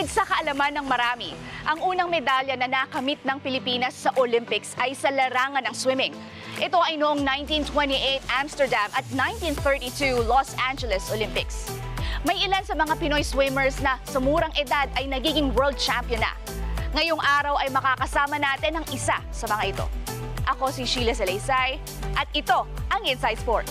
Sa kaalaman ng marami, ang unang medalya na nakamit ng Pilipinas sa Olympics ay sa larangan ng swimming. Ito ay noong 1928 Amsterdam at 1932 Los Angeles Olympics. May ilan sa mga Pinoy swimmers na sa murang edad ay nagiging world champion na. Ngayong araw ay makakasama natin ang isa sa mga ito. Ako si Sheila Salaysay at ito ang Inside Sport.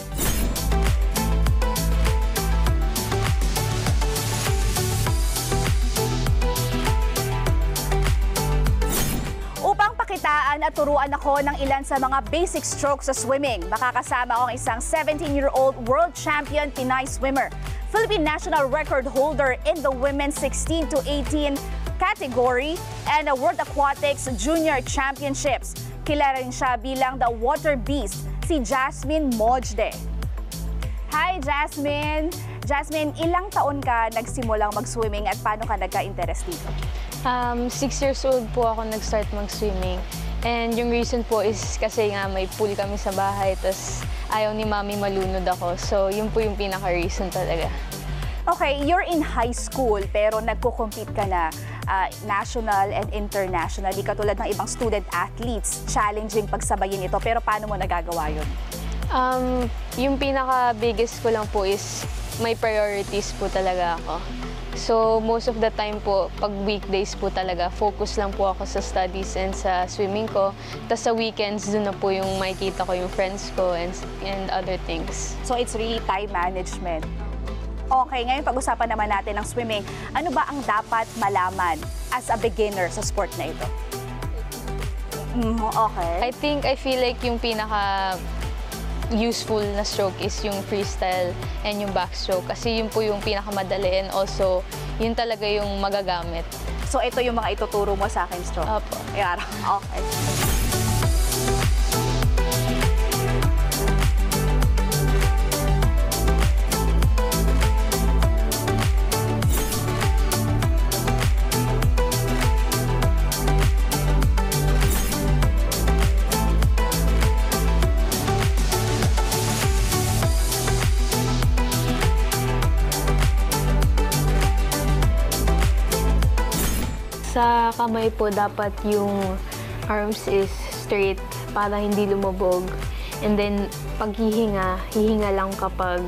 Upang pakitaan at turuan ako ng ilan sa mga basic strokes sa swimming, makakasama ako ang isang 17-year-old world champion Pinay swimmer, Philippine national record holder in the women's 16 to 18 category and the World Aquatics Junior Championships. Kilala rin siya bilang the Water Beast, si Jasmine Mojde. Hi Jasmine! Jasmine, ilang taon ka nagsimulang mag-swimming at paano ka nagka-interest dito? 6 years old po ako nag-start mag-swimming. And yung reason po is kasi nga may pool kami sa bahay, tapos ayaw ni mami malunod ako. So yun po yung pinaka-reason talaga. Okay, you're in high school pero nagko-compete ka na national and international. Di katulad ng ibang student athletes, challenging pagsabayin ito. Pero paano mo nagagawa yun? Yung pinaka-biggest ko lang po is may priorities po talaga ako. So, most of the time po, pag weekdays po talaga, focus lang po ako sa studies and sa swimming ko. Tapos sa weekends, doon na po yung makikita ko yung friends ko and other things. So, it's really time management. Okay, ngayon pag-usapan naman natin ng swimming. Ano ba ang dapat malaman as a beginner sa sport na ito? Okay. I feel like yung pinaka useful na stroke is yung freestyle and yung backstroke kasi yun po yung pinakamadali and also yun talaga yung magagamit. So ito yung mga ituturo mo sa akin stroke? Opo. Yara. Okay. Sa kamay po, dapat yung arms is straight para hindi lumubog. And then, pag hihinga lang kapag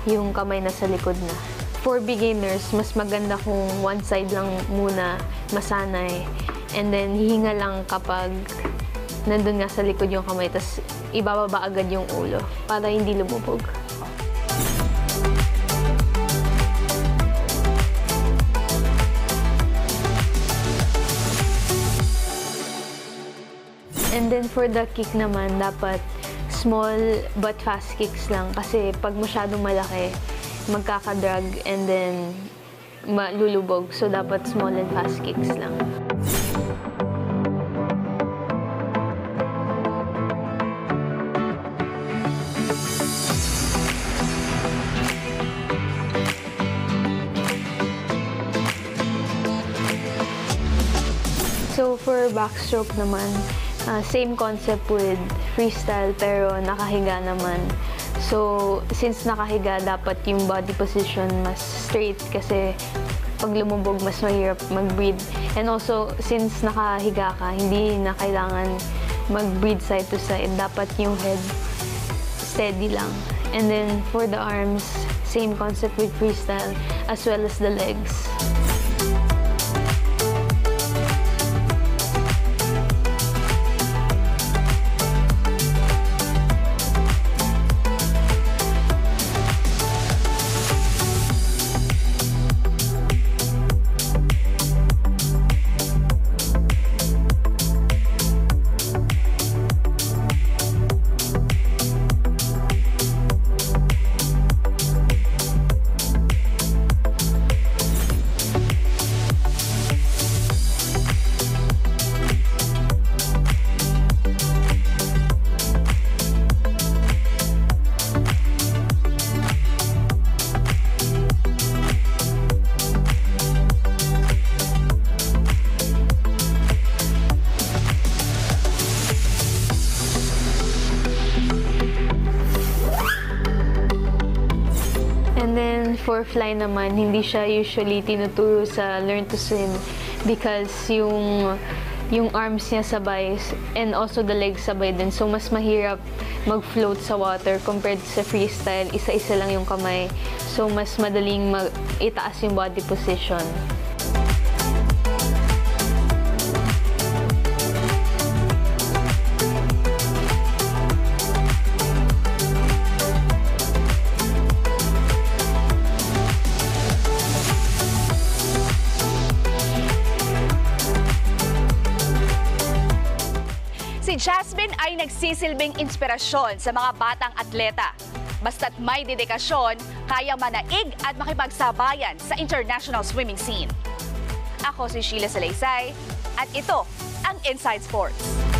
yung kamay nasa likod na. For beginners, mas maganda kung one side lang muna masanay. And then, hihinga lang kapag nandun nga sa likod yung kamay, tas ibababa agad yung ulo para hindi lumubog. And then for the kick naman, dapat small but fast kicks lang. Kasi pag masyadong malaki, magkakadrag and then malulubog. So dapat small and fast kicks lang. So for backstroke naman, same concept with freestyle pero nakahiga naman. So, since nakahiga, dapat yung body position mas straight kasi pag lumubog, mas mahirap mag-breathe. And also, since nakahiga ka, hindi na kailangan mag-breathe side to side. Dapat yung head steady lang. And then, for the arms, same concept with freestyle as well as the legs. for fly naman, hindi siya usually tinuturo sa learn to swim because yung arms niya sabay and also the legs sabay din. So, mas mahirap mag-float sa water compared sa freestyle. Isa-isa lang yung kamay. So, mas madaling itaas yung body position. Si Jasmine ay nagsisilbing inspirasyon sa mga batang atleta. Basta't may dedikasyon, kayang manaig at makipagsabayan sa international swimming scene. Ako si Sheila Salaysay at ito ang Inside Sports.